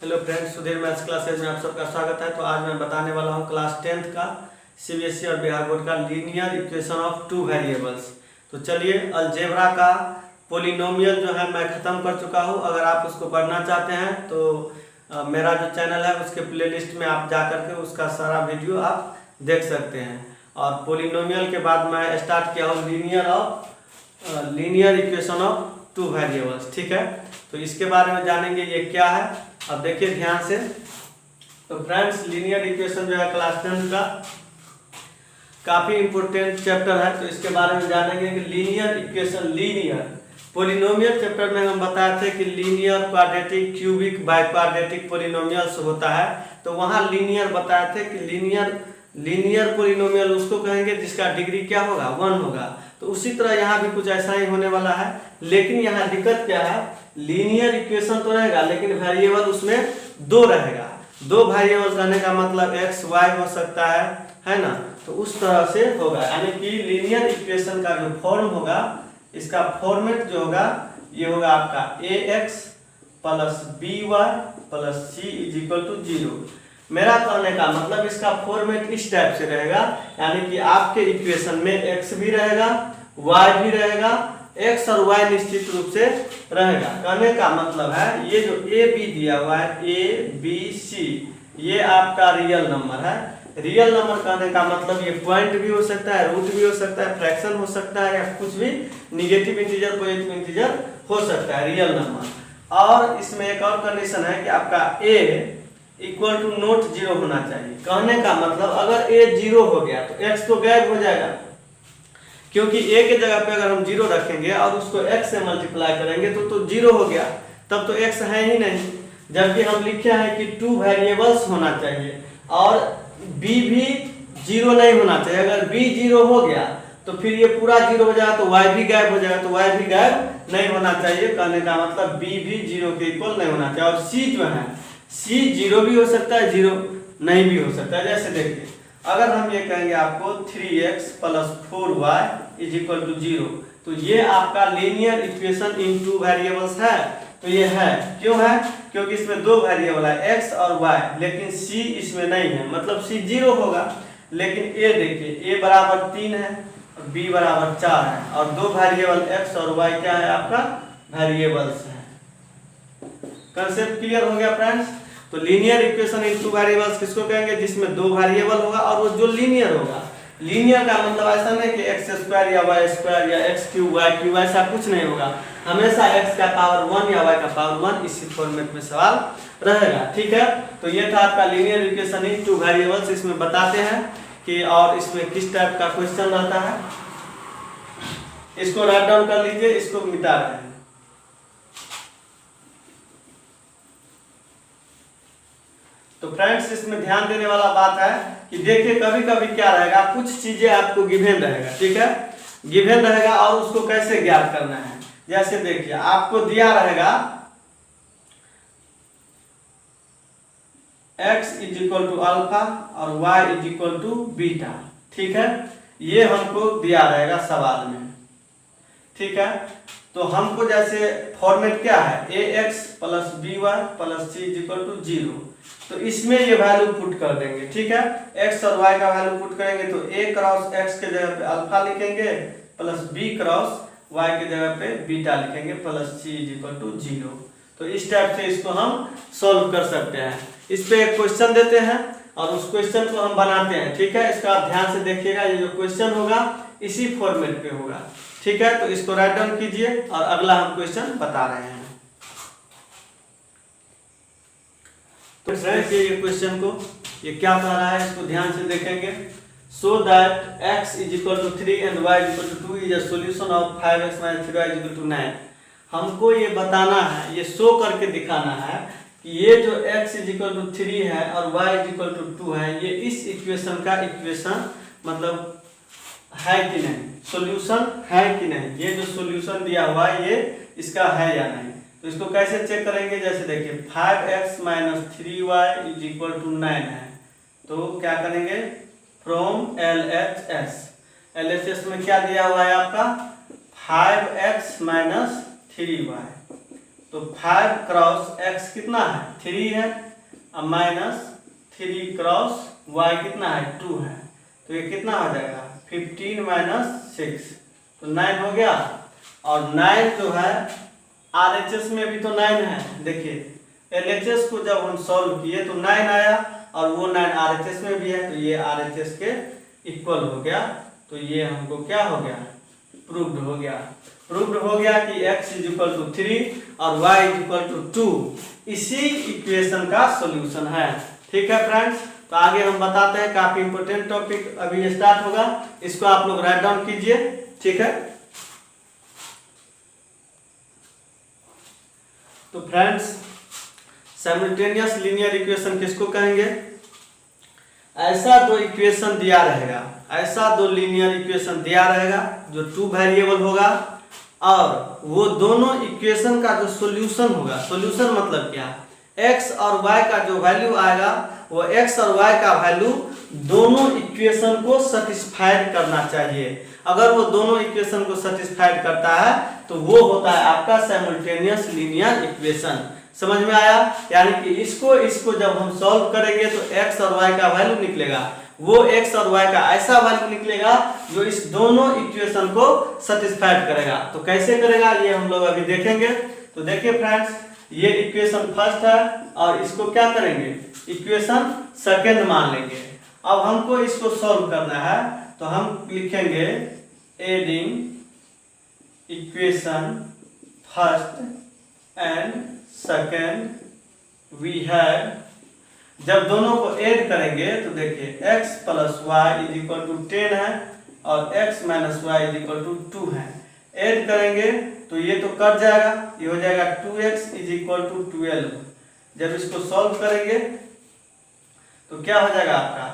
Hello friends, Sudhir maths classes में आप सबका स्वागत है। तो आज मैं बताने वाला हूँ क्लास 10th का सीबीएसई और बिहार बोर्ड का linear equation of two variables. तो चलिए, अलजेब्रा का पोलिनोमियल जो है मैं ख़त्म कर चुका हूँ। अगर आप उसको पढ़ना चाहते हैं तो मेरा जो चैनल है उसके प्लेलिस्ट में आप जा करके उसका सारा वीडियो आप देख सकते हैं। और पोलिनोमियल के बाद मैं स्टार्ट किया हूँ linear equation of two variables. ठीक है, तो इसके बारे में जानेंगे ये क्या है। अब देखिए ध्यान से। तो फ्रेंड्स, लीनियर इक्वेशन जो है क्लास 10 का काफी इंपॉर्टेंट चैप्टर है। तो इसके बारे में जानेंगे कि linear equation, linear polynomial chapter में हम बताए थे कि linear, quadratic, cubic, by quadratic polynomials होता है। तो वहाँ लीनियर बताए थे कि लीनियर पोलिनोमियल उसको कहेंगे जिसका डिग्री क्या होगा, 1 होगा। तो उसी तरह यहाँ भी कुछ ऐसा ही होने वाला है। लेकिन यहाँ दिक्कत क्या है, लीनियर इक्वेशन तो रहेगा लेकिन वेरिएबल उसमें 2 रहेगा। 2 वेरिएबल रहने का मतलब एक्स वाई हो सकता है ना। तो उस तरह से होगा, यानी कि लीनियर इक्वेशन का जो फॉर्म होगा, इसका फॉर्मेट जो होगा ये होगा आपका A X plus B Y plus C is equal to 0। मेरा कहने का मतलब इसका फॉर्मेट इस टाइप से रहेगा, यानी कि आपके इक्वेशन में एक्स भी रहेगा, वाई भी रहेगा, एक्स और वाई निश्चित रूप से रहेगा। कहने का मतलब है ये जो ए बी दिया हुआ है, ए बी सी, ये आपका रियल नंबर है। रियल नंबर कहने का मतलब ये पॉइंट भी हो सकता है, रूट भी हो सकता है, फ्रैक्शन हो सकता है, या कुछ भी निगेटिव इंटीजर, पॉजिटिव इंटीजर हो सकता है, रियल नंबर। और इसमें एक और कंडीशन है कि आपका ए इक्वल टू नॉट 0 होना चाहिए। कहने का मतलब अगर ए 0 हो गया तो एक्स तो गायब हो जाएगा, क्योंकि ए के जगह पे अगर हम 0 रखेंगे और उसको x से मल्टीप्लाई करेंगे तो 0 हो गया, तब तो x है ही नहीं। जबकि हम लिखे हैं कि 2 वेरिएबल्स होना चाहिए और b भी 0 नहीं होना चाहिए। अगर b 0 हो गया तो फिर ये पूरा 0 हो जाएगा, तो y भी गायब हो जाएगा, तो y भी गायब नहीं होना चाहिए। कहने का मतलब b भी 0 के इक्वल नहीं होना चाहिए। और c जो है, c 0 भी हो सकता है, 0 नहीं भी हो सकता है। जैसे देखिए, अगर हम ये कहेंगे आपको 3x plus 4y is equal to 0, तो ये आपका लीनियर इक्वेशन इन 2 वेरिएबल्स है। तो ये है, क्यों है? क्योंकि इसमें 2 वेरिएबल है x और y, लेकिन c इसमें नहीं है, मतलब c 0 होगा। लेकिन a देखिए, a बराबर 3 है और b बराबर 4 है, और 2 वेरिएबल x और y क्या है, आपका वेरिएबल्स है। कंसेप्ट क्लियर हो गया फ्रेंड्स? तो लीनियर इक्वेशन इन 2 वेरिएबल्स किसको कहेंगे? जिसमें 2 वेरिएबल होगा और वो जो लीनियर होगा। लीनियर का मतलब ऐसा नहीं कि एक्स स्क्वायर या वाई स्क्वायर या एक्स क्यूब वाई क्यूब, ऐसा कुछ नहीं होगा। हमेशा एक्स का पावर 1 या वाई का पावर 1 इसी फॉर्मेट में सवाल रहेगा। ठीक है, तो ये था आपका लीनियर इक्वेशन इन 2 वेरिएबल्स। इसमें बताते हैं कि और इसमें किस टाइप का क्वेश्चन रहता है। इसको राइट डाउन कर लीजिए, इसको मिटा रहे हैं। तो फ्रेंड्स, इसमें ध्यान देने वाला बात है कि देखिए कभी कभी क्या रहेगा, कुछ चीजें आपको गिवन रहेगा। ठीक है, गिवन रहेगा और उसको कैसे ज्ञात करना है। जैसे देखिए, आपको दिया रहेगा x is equal to alpha और y is equal to beta. ठीक है, ये हमको दिया रहेगा सवाल में। ठीक है, तो हमको जैसे फॉर्मेट क्या है, ax plus by plus c is equal to 0। तो इसमें ये वैल्यू पुट कर देंगे। ठीक है, x और y का वैल्यू पुट करेंगे तो a क्रॉस x के जगह पे अल्फा लिखेंगे प्लस b क्रॉस y के जगह पे बीटा लिखेंगे plus c is equal to 0। तो इस टाइप से इसको हम सॉल्व कर सकते हैं। इस पे एक क्वेश्चन देते हैं और उस क्वेश्चन को हम बनाते हैं। ठीक है, इसका आप ध्यान से देखिएगा, ये जो क्वेश्चन होगा इसी फॉर्मेट पे होगा। ठीक है, तो इसको राइट डाउन कीजिए और अगला हम क्वेश्चन बता रहे हैं। तो ये क्वेश्चन को ये क्या कह रहा है, इसको ध्यान से देखेंगे। So that x is equal to 3 and y is equal to 2 is a solution of 5x minus 3y is equal to 9। हमको ये बताना है, ये शो करके दिखाना है कि ये जो x इज इक्वल टू 3 है और y इज इक्वल टू 2 है, ये इस इक्वेशन का इक्वेशन मतलब है कि नहीं, सॉल्यूशन है कि नहीं। ये जो सॉल्यूशन दिया हुआ है ये इसका है या नहीं। तो इसको कैसे चेक करेंगे? जैसे देखिए 5x minus 3y is equal to 9 है, तो क्या करेंगे, फ्रॉम LHS में क्या दिया हुआ है आपका 5x माइनस 3y, तो तो 5 क्रॉस x कितना है 3 है, अब माइनस 3 क्रॉस y कितना है 2 है, तो ये कितना हो जाएगा 15 माइनस 6, तो 9 हो गया। और 9 जो है RHS में भी तो 9 है, देखिए LHS को जब हम सॉल्व किए तो 9 आया और वो 9 RHS में भी है, तो ये RHS के इक्वल हो गया। तो ये हमको क्या हो गया प्रूव्ड हो गया। प्रूव्ड हो गया कि x इज इक्वल टू 3 और y इज इक्वल टू 2 इसी इक्वेशन का सॉल्यूशन है। ठीक है फ्रेंड्स, तो आगे हम बताते हैं, काफी इंपोर्टेंट टॉपिक अभी स्टार्ट होगा, इसको आप लोग राइट डाउन कीजिए। ठीक है, तो फ्रेंड्स साइमल्टेनियस लीनियर इक्वेशन किसको कहेंगे? ऐसा दो इक्वेशन दिया रहेगा, ऐसा दो लीनियर इक्वेशन दिया रहेगा जो 2 वेरिएबल होगा और वो दोनों इक्वेशन का जो सॉल्यूशन होगा, सॉल्यूशन मतलब क्या, x और y का जो वैल्यू आएगा वो x और y का वैल्यू दोनों इक्वेशन को सेटिस्फाइड करना चाहिए। अगर वो दोनों इक्वेशन को सेटिस्फाइड करता है तो वो होता है आपका साइमल्टेनियस लीनियर इक्वेशन। समझ में आया? यानी कि इसको जब हम सॉल्व करेंगे तो x और y का वैल्यू निकलेगा, वो x और y का ऐसा वैल्यू निकलेगा जो इस दोनों इक्वेशन को सेटिस्फाइड करेगा। तो कैसे करेगा ये हम लोग अभी देखेंगे। तो देखिए फ्रेंड्स, ये इक्वेशन फर्स्ट है और इसको क्या करेंगे इक्वेशन सेकंड मान लेंगे। अब हमको इसको सॉल्व करना है तो हम लिखेंगे adding equation first and second we have, जब दोनों को ऐड करेंगे तो देखिए x plus y is equal to 10 है और x minus y is equal to 2 है। ऐड करेंगे तो ये तो कट जाएगा, ये हो जाएगा 2x इज इक्वल टू 12। जब इसको सॉल्व करेंगे तो क्या हो जाएगा आपका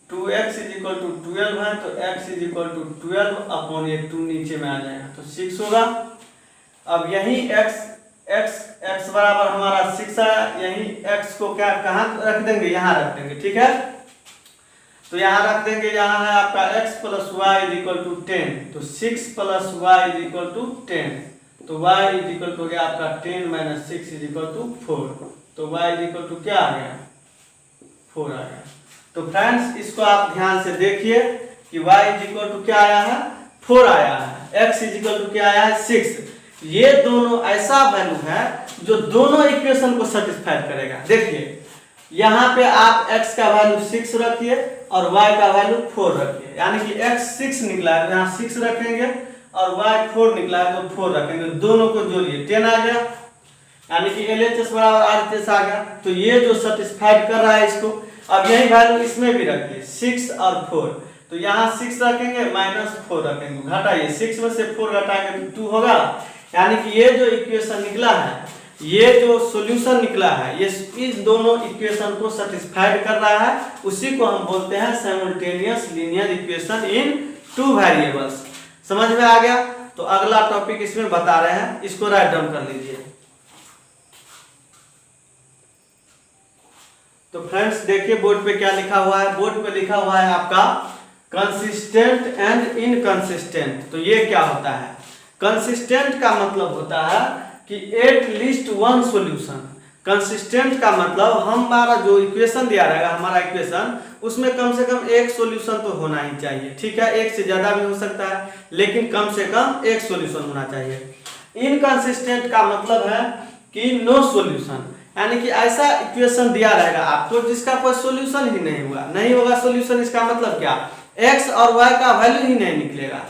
2x इज इक्वल टू 12 है तो x is equal to 12 upon ये 2 नीचे में आ जाएगा तो 6 होगा। अब यही x बराबर हमारा 6 है, यही x को क्या कहाँ रख देंगे, यहाँ रख देंगे। ठीक है, तो यहाँ रख देंगे, यहाँ है आपका x plus y is equal to 10, तो 6 plus y is equal to 10, तो y इज इक्वल टू हो गया आपका 10 माइनस 6 इज इक्वल टू 4, तो y इज इक्वल टू क्या आ गया 4 आ गया। तो फ्रेंड्स इसको आप ध्यान से देखिए कि y इज इक्वल टू क्या आया है 4 आया है, x इज इक्वल टू क्या आया है 6। ये दोनों ऐसा वैल्यू है जो दोनों इक्वेशन को सेटिस्फाइड करेगा। देखिए यहाँ पे आप x का वैल्यू 6 रखिए और y का वैल्यू 4 रखिए, यानी कि x 6 निकला है तो यहाँ 6 रखेंगे और y 4 निकला है तो 4 रखेंगे, दोनों को जोड़िए 10 आ गया, यानी कि LHS बराबर RHS आ गया। तो ये जो सेटिस्फाइड कर रहा है इसको, अब यही वैल्यू इसमें भी रखिए 6 और 4, तो यहाँ 6 रखेंगे माइनस 4 रखेंगे, घटाइए 6 में से 4 घटाएंगे तो 2 होगा। यानी कि ये जो इक्वेशन निकला है, ये जो सॉल्यूशन निकला है, ये इस दोनों इक्वेशन को सेटिस्फाइड कर रहा है, उसी को हम बोलते हैं simultaneous linear equation in 2 variables. समझ में आ गया? तो अगला टॉपिक इसमें बता रहे हैं, इसको राइट डाउन कर लीजिए। तो फ्रेंड्स देखिए बोर्ड पे क्या लिखा हुआ है, बोर्ड पे लिखा हुआ है आपका कंसिस्टेंट एंड इनकंसिस्टेंट। तो ये क्या होता है? कंसिस्टेंट का मतलब होता है कि at least one solution. Consistent का मतलब हमारा जो इक्वेशन दिया रहेगा, हमारा इक्वेशन, उसमें कम से कम एक सॉल्यूशन तो होना ही चाहिए। ठीक है, एक से ज्यादा भी हो सकता है लेकिन कम से कम एक सॉल्यूशन होना चाहिए। इनकंसिस्टेंट का मतलब है कि नो सॉल्यूशन, यानी कि ऐसा इक्वेशन दिया रहेगा आपको जिसका कोई सॉल्यूशन ही नहीं होगा सॉल्यूशन। इसका मतलब क्या, x और y का वैल्यू ही नहीं निकलेगा।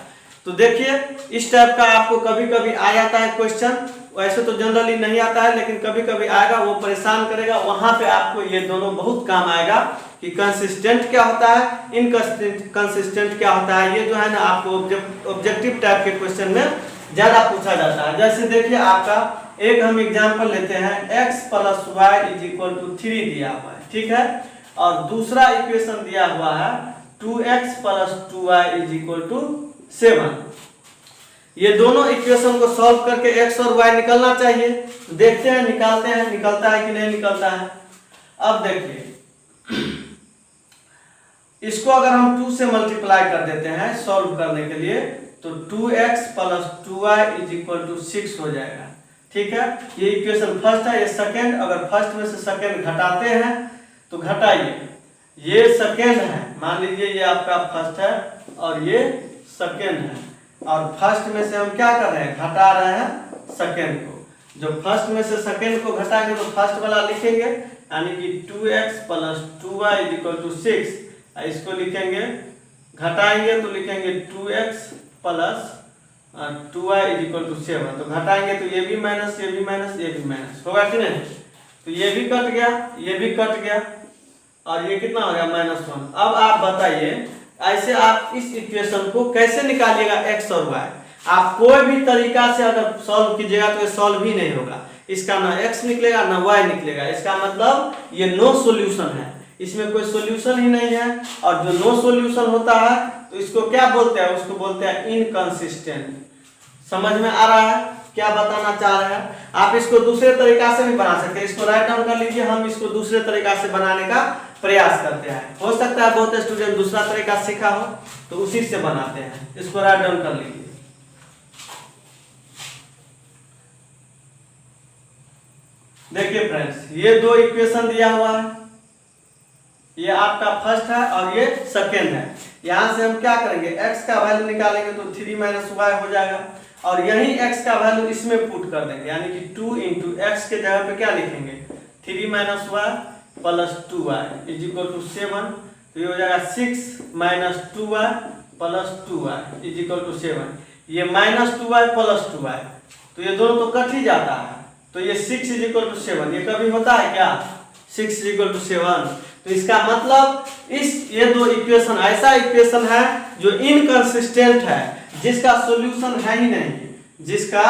तो देखिए इस टाइप का आपको कभी कभी आ जाता है क्वेश्चन, वैसे तो जनरली नहीं आता है लेकिन कभी कभी आएगा, वो परेशान करेगा। वहां पे आपको ये दोनों बहुत काम आएगा कि कंसिस्टेंट क्या होता है, इनकंसिस्टेंट क्या होता है। ये जो है ना आपको ऑब्जेक्टिव टाइप के क्वेश्चन में ज्यादा पूछा जाता है। जैसे देखिए आपका एक हम एग्जांपल लेते हैं, x plus y is equal to 3 दिया हुआ है, ठीक है, और दूसरा इक्वेशन दिया हुआ है 2x plus 2y is equal to 7। ये दोनों इक्वेशन को सॉल्व करके x और y निकलना चाहिए। तो देखते हैं निकालते हैं, निकलता है कि नहीं निकलता है। अब देखिए इसको अगर हम 2 से मल्टीप्लाई कर देते हैं सॉल्व करने के लिए, तो 2x plus 2y is equal to 6 हो जाएगा। ठीक है, ये इक्वेशन फर्स्ट है, ये सेकंड। अगर फर्स्ट में से सेकंड घटाते हैं तो घटाइए, ये सेकंड है, मान लीजिए ये आपका फर्स्ट है और ये सेकंड है, और फर्स्ट में से हम क्या कर रहे हैं, घटा रहे हैं सेकंड को। जब फर्स्ट में से सेकंड को घटाएंगे तो फर्स्ट वाला लिखेंगे, यानी कि 2x + 2y = 6। इसको लिखेंगे, घटाएंगे तो लिखेंगे 2x + 2y = 7। तो घटाएंगे तो ये भी माइनस, ये भी माइनस, ये भी माइनस, होगा कि नहीं? तो ये भी कट गया, ये भी कट गया, और ये कितना हो गया, -1। अब आप बताइए, ऐसे आप इस इक्वेशन को कैसे निकालिएगा, x और y? आप कोई भी तरीका से अगर सॉल्व कीजिएगा तो ये सॉल्व ही नहीं होगा। इसका ना x निकलेगा ना y निकलेगा, इसका मतलब ये नो सॉल्यूशन है, इसमें कोई सॉल्यूशन ही नहीं है। और जो नो सॉल्यूशन होता है तो इसको क्या बोलते हैं, उसको बोलते हैं इनकंसिस्टेंट। समझ में आ रहा है क्या बताना चाह रहे हैं? आप इसको दूसरे तरीका से भी बना सकते हैं, इसको राइट डाउन कर लीजिए, हम इसको दूसरे तरीका से बनाने का प्रयास करते हैं। हो सकता है बहुत स्टूडेंट दूसरा तरीका सीखा हो तो उसी से बनाते हैं, इसको राइट डाउन कर लीजिए। देखिए फ्रेंड्स, ये दो इक्वेशन दिया हुआ है, ये आपका फर्स्ट है और ये सेकेंड है। यहां से हम क्या करेंगे, x का वैल्यू निकालेंगे तो 3 - y हो जाएगा, और यही x का वैल्यू इसमें पुट कर देंगे, यानी कि 2 × x के जगह पे क्या लिखेंगे, 3 - y + 2y = 7। तो ये हो जाएगा 6 - 2y + 2y = 7। ये -2y + 2y, तो ये दोनों तो कट ही जाता है, तो ये 6 = 7। ये कभी होता है क्या, 6 = 7? तो इसका मतलब ये दो इक्वेशन ऐसा इक्वेशन है जो इनकंसिस्टेंट है, जिसका सॉल्यूशन है ही नहीं, जिसका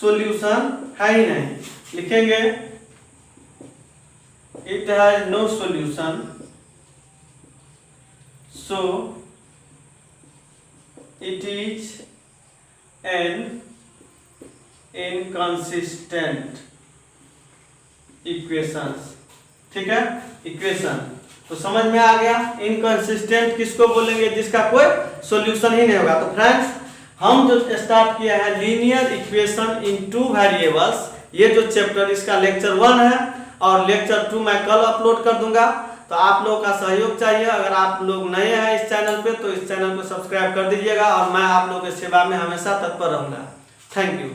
सॉल्यूशन है ही नहीं। लिखेंगे it has no solution, so it is an inconsistent equations. ठीक है, इक्वेशन तो समझ में आ गया। इनकंसिस्टेंट किसको बोलेंगे, जिसका कोई सॉल्यूशन ही नहीं होगा। तो फ्रेंड्स, हम जो स्टार्ट किया है लीनियर इक्वेशन इन 2 वेरिएबल्स, ये जो चैप्टर इसका लेक्चर 1 है और लेक्चर 2 मैं कल अपलोड कर दूंगा। तो आप लोगों का सहयोग चाहिए। अगर आप लोग नए हैं इस चैनल पे तो इस चैनल को सब्सक्राइब कर दीजिएगा, और मैं आप लोगों की सेवा में हमेशा तत्पर रहूंगा। Thank you.